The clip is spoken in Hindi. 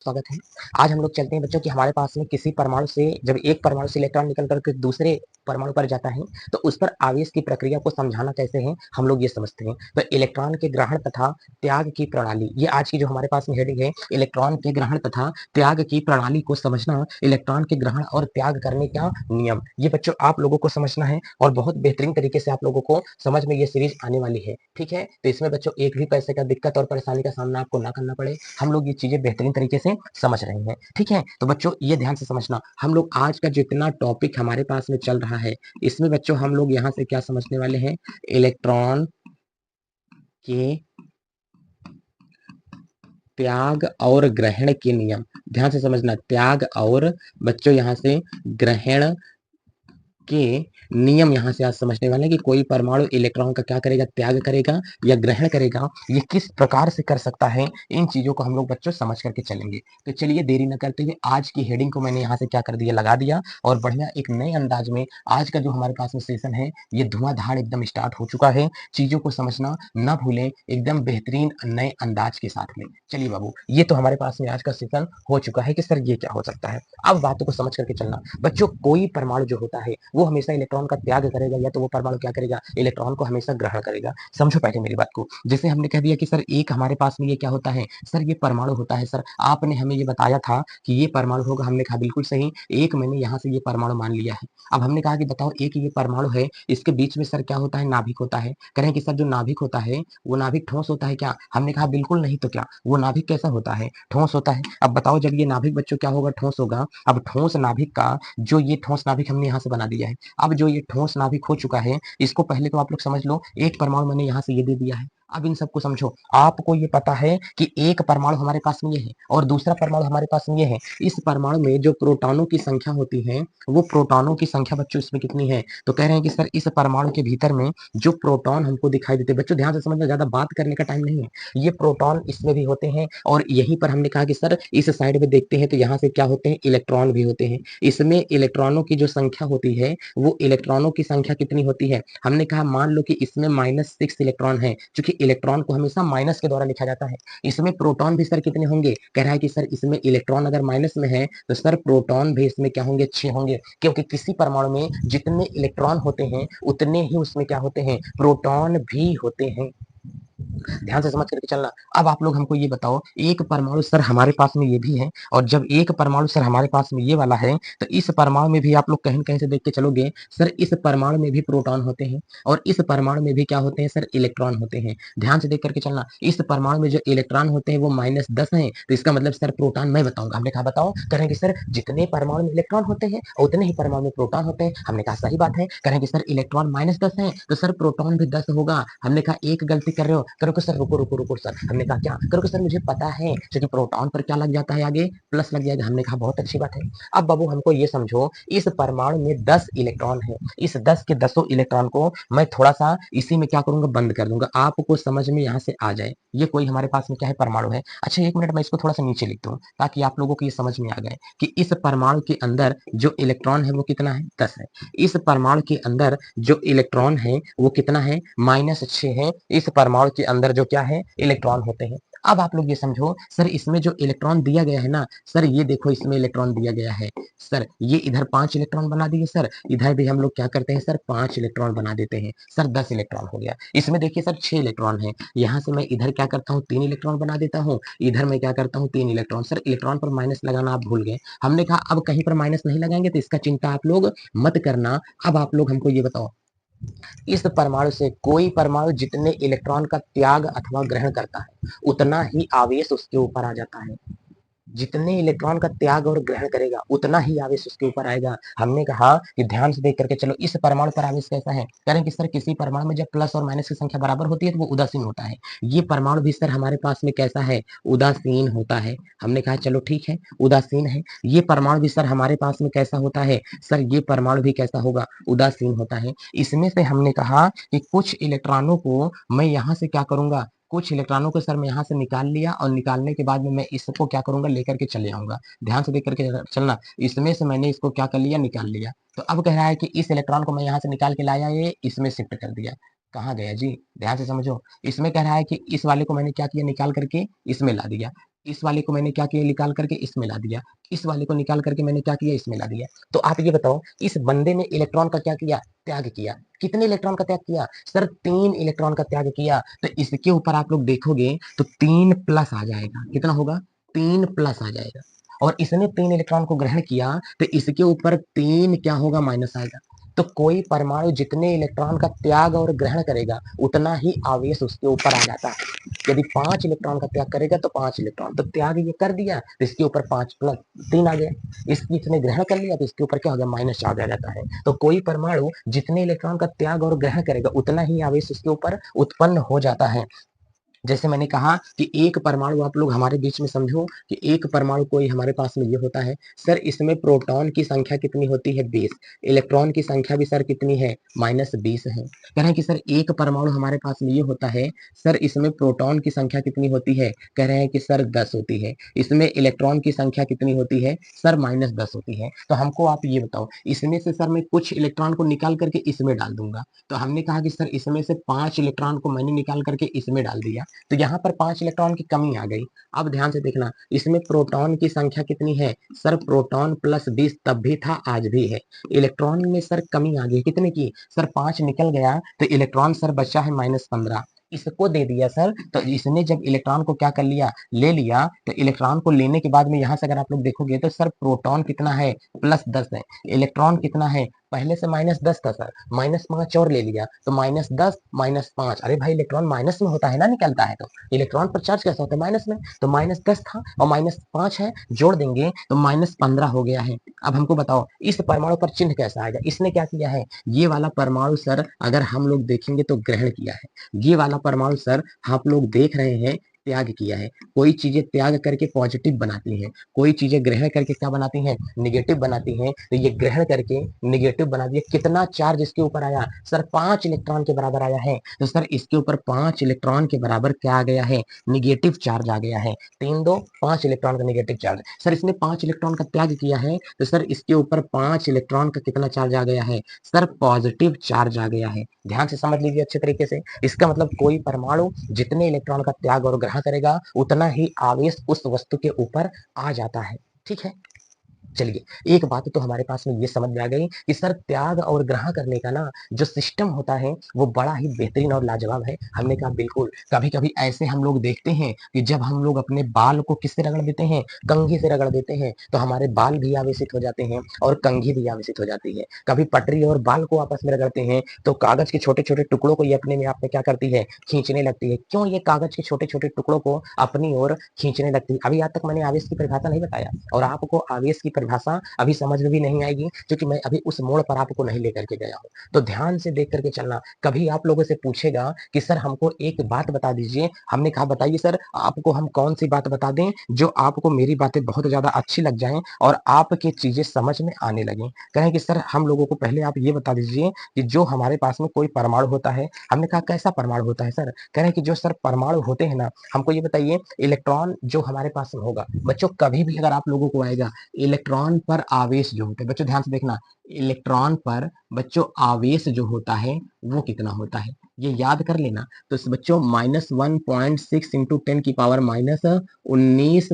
स्वागत है। आज हम लोग चलते हैं बच्चों कि हमारे पास में किसी परमाणु से जब एक परमाणु से इलेक्ट्रॉन निकल कर के दूसरे परमाणु पर जाता है, तो उस पर आवेश की प्रक्रिया को समझाना कैसे है, हम लोग ये समझते हैं। तो इलेक्ट्रॉन के ग्रहण तथा त्याग की प्रणाली, ये आज की जो हमारे पास में हेडिंग है, इलेक्ट्रॉन के ग्रहण तथा त्याग की प्रणाली को समझना, इलेक्ट्रॉन के ग्रहण और त्याग करने का नियम। ये बच्चों आप लोगों को समझना है और बहुत बेहतरीन तरीके से आप लोगों को समझ में ये सीरीज आने वाली है, ठीक है। तो इसमें बच्चों एक भी पैसे का दिक्कत और परेशानी का सामना आपको ना करना पड़े, हम लोग ये चीजें बेहतरीन तरीके से समझ रहे हैं, ठीक है। तो बच्चों ये ध्यान से समझना, हम लोग आज का जितना टॉपिक हमारे पास में चल रहा है, इसमें बच्चों हम लोग यहाँ से क्या समझने वाले हैं, इलेक्ट्रॉन के त्याग और ग्रहण के नियम। ध्यान से समझना, त्याग और बच्चों यहाँ से ग्रहण के नियम यहाँ से आज समझने वाले हैं कि कोई परमाणु इलेक्ट्रॉन का क्या करेगा, त्याग करेगा या ग्रहण करेगा, ये किस प्रकार से कर सकता है। इन चीजों को हम लोग बच्चों समझ करके चलेंगे। तो चलिए देरी न करते हुए आज की हेडिंग को मैंने यहाँ से क्या कर दिया, लगा दिया, और बढ़िया एक नए अंदाज में आज का जो हमारे पास में सेशन है, ये धुआंधार एकदम स्टार्ट हो चुका है। चीजों को समझना ना भूलें, एकदम बेहतरीन नए अंदाज के साथ में। चलिए बाबू, ये तो हमारे पास में आज का सेशन हो चुका है कि सर ये क्या हो सकता है। अब बातों को समझ करके चलना बच्चों, कोई परमाणु जो होता है वो हमेशा इलेक्ट्रॉन का त्याग करेगा या तो वो परमाणु क्या करेगा, इलेक्ट्रॉन को हमेशा ग्रहण करेगा। समझो पहले मेरी बात को। जैसे हमने कह दिया कि सर एक हमारे पास में ये क्या होता है, सर ये परमाणु होता है। सर आपने हमें ये बताया था कि ये परमाणु होगा, हमने कहा बिल्कुल सही, एक मैंने यहाँ से ये परमाणु मान लिया है। अब हमने कहा कि बताओ एक ये परमाणु है, इसके बीच में सर क्या होता है, नाभिक होता है। कह रहे हैं कि सर जो नाभिक होता है वो नाभिक ठोस होता है क्या, हमने कहा बिल्कुल नहीं, तो क्या वो नाभिक कैसा होता है, ठोस होता है। अब बताओ जब ये नाभिक बच्चों क्या होगा, ठोस होगा। अब ठोस नाभिक का जो ये ठोस नाभिक हमने यहाँ से बना दिया है, अब जो ये ठोस नाभिक हो चुका है, इसको पहले तो आप लोग समझ लो, एक परमाणु मैंने यहाँ से ये दे दिया है। अब इन सबको समझो, आपको ये पता है कि एक परमाणु हमारे पास में ये है और दूसरा परमाणु हमारे पास में ये है। इस परमाणु में जो प्रोटॉनों की संख्या होती है, वो प्रोटॉनों की संख्या बच्चों इसमें कितनी है, तो कह रहे हैं कि सर इस परमाणु के भीतर में जो प्रोटॉन हमको दिखाई देते हैं, बच्चों ध्यान से समझना, ज्यादा बात करने का टाइम नहीं है, ये प्रोटॉन इसमें भी होते हैं। और यहीं पर हमने कहा कि सर इस साइड में देखते हैं तो यहाँ से क्या होते हैं, इलेक्ट्रॉन भी होते हैं। इसमें इलेक्ट्रॉनों की जो संख्या होती है, वो इलेक्ट्रॉनों की संख्या कितनी होती है, हमने कहा मान लो कि इसमें -6 इलेक्ट्रॉन है, क्योंकि इलेक्ट्रॉन को हमेशा माइनस के द्वारा लिखा जाता है। इसमें प्रोटॉन भी सर कितने होंगे, कह रहा है कि सर इसमें इलेक्ट्रॉन अगर माइनस में है तो सर प्रोटॉन भी इसमें क्या होंगे, 6 होंगे, क्योंकि किसी परमाणु में जितने इलेक्ट्रॉन होते हैं उतने ही उसमें क्या होते हैं, प्रोटॉन भी होते हैं। ध्यान से समझ करके चलना। अब आप लोग हमको ये बताओ, एक परमाणु सर हमारे पास में ये भी है, और जब एक परमाणु सर हमारे पास में ये वाला है, तो इस परमाणु में भी आप लोग कहीं कहीं से देख के चलोगे, सर इस परमाणु में भी प्रोटॉन होते हैं और इस परमाणु में भी क्या होते हैं, सर इलेक्ट्रॉन होते हैं। ध्यान से देख करके चलना, इस परमाणु में जो इलेक्ट्रॉन होते हैं वो -10 है, तो इसका मतलब सर प्रोटॉन मैं बताऊंगा। हमने कहा बताओ, करेंगे सर जितने परमाणु में इलेक्ट्रॉन होते हैं उतने ही परमाणु में प्रोटॉन होते हैं। हमने कहा सही बात है। करेंगे सर इलेक्ट्रॉन -10 है तो सर प्रोटॉन भी 10 होगा। हमने कहा एक गलती कर रहे हो, करोगे सर रुको रुको रुको सर, हमने कहा क्या करोगे सर, मुझे पता है, क्योंकि प्रोटॉन पर क्या लग जाता है, आगे प्लस लग जाएगा। हमने कहा बहुत अच्छी बात है। अब बाबू हमको ये समझो, इस परमाणु में 10 इलेक्ट्रॉन है, इस 10 के 10 इलेक्ट्रॉन को मैं थोड़ा सा इसी में क्या करूंगा, बंद कर दूंगा, आपको समझ में यहाँ से आ जाए ये कोई हमारे पास में क्या है, परमाणु है। अच्छा एक मिनट मैं इसको थोड़ा सा नीचे लिख दूं ताकि आप लोगों को ये समझ में आ जाए कि इस परमाणु के अंदर जो इलेक्ट्रॉन है वो कितना है, 10 है। इस परमाणु के अंदर जो इलेक्ट्रॉन है वो कितना है, -6 है। इस परमाणु के अंदर जो क्या है, इलेक्ट्रॉन होते हैं। अब आप लोग ये समझो, सर इसमें जो इलेक्ट्रॉन दिया गया है ना, सर ये देखो इसमें इलेक्ट्रॉन दिया गया है, सर ये इधर 5 इलेक्ट्रॉन बना दिए, सर इधर भी हम लोग क्या करते हैं, सर 5 इलेक्ट्रॉन बना देते हैं, सर 10 इलेक्ट्रॉन हो गया। इसमें देखिए सर 6 इलेक्ट्रॉन है, यहाँ से मैं इधर क्या करता हूँ, 3 इलेक्ट्रॉन बना देता हूँ, इधर मैं क्या करता हूँ, 3 इलेक्ट्रॉन। सर इलेक्ट्रॉन पर माइनस लगाना आप भूल गए, हमने कहा अब कहीं पर माइनस नहीं लगाएंगे, तो इसका चिंता आप लोग मत करना। अब आप लोग हमको ये बताओ, इस परमाणु से कोई परमाणु जितने इलेक्ट्रॉन का त्याग अथवा ग्रहण करता है उतना ही आवेश उसके ऊपर आ जाता है। जितने इलेक्ट्रॉन का त्याग और ग्रहण करेगा उतना ही आवेश उसके ऊपर आएगा। हमने कहा कि ध्यान से देख करके चलो, इस परमाणु पर आवेश कैसा है, कह रहे हैं कि सर किसी परमाणु में जब प्लस और माइनस की संख्या बराबर होती है तो वो उदासीन होता है। ये परमाणु भी सर हमारे पास में कैसा है, उदासीन होता है। हमने कहा चलो ठीक है, उदासीन है। ये परमाणु भी सर हमारे पास में कैसा होता है, सर ये परमाणु भी कैसा होगा, उदासीन होता है। इसमें से हमने कहा कि कुछ इलेक्ट्रॉनों को मैं यहाँ से क्या करूंगा, कुछ इलेक्ट्रॉनों को सर मैं यहाँ से निकाल लिया, और निकालने के बाद में मैं इसको क्या करूंगा, लेकर के चले आऊंगा। ध्यान से देख करके चलना, इसमें से मैंने इसको क्या कर लिया, निकाल लिया। तो अब कह रहा है कि इस इलेक्ट्रॉन को मैं यहाँ से निकाल के लाया, ये इसमें शिफ्ट कर दिया। कहाँ गया जी, ध्यान से समझो। इसमें कह रहा है कि इस वाले को मैंने क्या किया, निकाल करके इसमें ला दिया। इस वाले को मैंने क्या किया, निकाल करके इसमें ला दिया, इस वाले को निकाल करके मैंने क्या किया, इसमें ला दिया। तो आप ये बताओ, इस बंदे ने इलेक्ट्रॉन का क्या किया, त्याग किया। कितने इलेक्ट्रॉन का त्याग किया सर, 3 इलेक्ट्रॉन का त्याग किया। तो इसके ऊपर आप लोग देखोगे तो 3 प्लस आ जाएगा। कितना होगा, 3 प्लस आ जाएगा। और इसने 3 इलेक्ट्रॉन को ग्रहण किया तो इसके ऊपर 3 क्या होगा, माइनस आएगा। तो कोई परमाणु जितने इलेक्ट्रॉन का त्याग और ग्रहण करेगा उतना ही आवेश उसके ऊपर आ जाता है। यदि 5 इलेक्ट्रॉन का त्याग करेगा तो 5 इलेक्ट्रॉन, तो त्याग ये कर दिया तो इसके ऊपर 5 प्लस 3 आ गया। इसकी इसने ग्रहण कर लिया तो इसके ऊपर क्या हो गया, माइनस चार्ज आ जाता है। तो कोई परमाणु जितने इलेक्ट्रॉन का त्याग और ग्रहण करेगा उतना ही आवेश उसके ऊपर उत्पन्न हो जाता है। जैसे मैंने कहा कि एक परमाणु, आप लोग हमारे बीच में समझो कि एक परमाणु कोई हमारे पास में ये होता है सर, इसमें प्रोटॉन की संख्या कितनी होती है, 20। इलेक्ट्रॉन की संख्या भी सर कितनी है, -20 है। कह रहे हैं कि सर एक परमाणु हमारे पास में ये होता है सर, इसमें प्रोटॉन की संख्या कितनी होती है, कह रहे हैं कि सर 10 होती है। इसमें इलेक्ट्रॉन की संख्या कितनी होती है सर, -10 होती है। तो हमको आप ये बताओ, इसमें से सर मैं कुछ इलेक्ट्रॉन को निकाल करके इसमें डाल दूंगा। तो हमने कहा कि सर इसमें से 5 इलेक्ट्रॉन को मैंने निकाल करके इसमें डाल दिया, तो यहाँ पर 5 इलेक्ट्रॉन की कमी आ गई। अब ध्यान से देखना, इसमें प्रोटॉन की संख्या कितनी है सर, प्रोटॉन +20 तब भी था, आज भी है। इलेक्ट्रॉन में सर कमी आ गई, कितने की सर, 5 निकल गया तो इलेक्ट्रॉन सर बचा है -15। इसको दे दिया सर, तो इसने जब इलेक्ट्रॉन को क्या कर लिया, ले लिया। तो इलेक्ट्रॉन को लेने के बाद में यहाँ से अगर आप लोग देखोगे तो सर प्रोटॉन कितना है, +10 है। इलेक्ट्रॉन कितना है, पहले से -10 था सर, -5 और ले लिया तो -10 -5। अरे भाई इलेक्ट्रॉन माइनस में होता है ना, निकलता है तो इलेक्ट्रॉन पर चार्ज कैसा होता है, माइनस में। तो -10 था और -5 है, जोड़ देंगे तो -15 हो गया है। अब हमको बताओ इस परमाणु पर चिन्ह कैसा आएगा। इसने क्या किया है, ये वाला परमाणु सर अगर हम लोग देखेंगे तो ग्रहण किया है। ये वाला परमाणु सर आप लोग देख रहे हैं त्याग किया है। कोई चीजें त्याग करके पॉजिटिव बनाती हैं, कोई चीजें ग्रहण करके क्या बनाती हैं, निगेटिव बनाती हैं। तो ये ग्रहण करके निगेटिव बना दिया। कितना चार्ज इसके ऊपर आया सर, 5 इलेक्ट्रॉन के बराबर आया है। तो सर इसके ऊपर 5 इलेक्ट्रॉन के बराबर क्या आ गया है, निगेटिव चार्ज आ गया है। 3 2 5 इलेक्ट्रॉन का निगेटिव चार्ज। सर इसने 5 इलेक्ट्रॉन का त्याग किया है तो सर इसके ऊपर 5 इलेक्ट्रॉन का कितना चार्ज आ गया है सर, पॉजिटिव चार्ज आ गया है। ध्यान से समझ लीजिए अच्छे तरीके से। इसका मतलब कोई परमाणु जितने इलेक्ट्रॉन का त्याग और ग्रहण करेगा उतना ही आवेश उस वस्तु के ऊपर आ जाता है। ठीक है, चलिए एक बात तो हमारे पास में ये समझ में आ गई कि सर त्याग और ग्रहण करने का ना जो सिस्टम होता है वो बड़ा ही बेहतरीन और लाजवाब है। हमने कहा बिल्कुल, कभी कभी ऐसे हम लोग देखते हैं कि जब हम लोग अपने बाल को किससे रगड़ देते हैं, कंघी से रगड़ देते हैं, तो हमारे बाल भी आवेशित हो जाते हैं और कंघी भी आवेशित हो जाती है। कभी पटरी और बाल को आपस में रगड़ते हैं तो कागज के छोटे छोटे टुकड़ों को ये अपने में आप में क्या करती है, खींचने लगती है। क्यों ये कागज के छोटे छोटे टुकड़ों को अपनी ओर खींचने लगती है। अभी आज तक मैंने आवेश की परिभाषा नहीं बताया और आपको आवेश की परिभाषा अभी समझ में भी नहीं आएगी क्योंकि मैं अभी उस मोड़ पर आपको नहीं लेकर के गया हूँ। तो ध्यान से देख करके चलना। कभी आप लोगों से पूछेगा कि सर हमको एक बात बता दीजिए, हमने कहा बताइए सर, आपको हम कौन सी बात बता दें जो आपको मेरी बातें बहुत ज्यादा अच्छी लग जाएं और आपकी चीजें समझ में आने लगे। कहें कि सर हम लोगों को पहले आप ये बता दीजिए कि जो हमारे पास में कोई परमाणु होता है। हमने कहा कैसा परमाणु होता है सर, कह रहे हैं कि जो सर परमाणु होते हैं ना, हमको ये बताइए इलेक्ट्रॉन जो हमारे पास में होगा। बच्चों कभी भी अगर आप लोगों को आएगा इलेक्ट्रॉन पर आवेश जो होता है, बच्चों ध्यान से देखना, इलेक्ट्रॉन पर बच्चों आवेश जो होता है वो कितना होता है, ये याद कर लेना। तो बच्चों -1.6 × 10⁻⁻19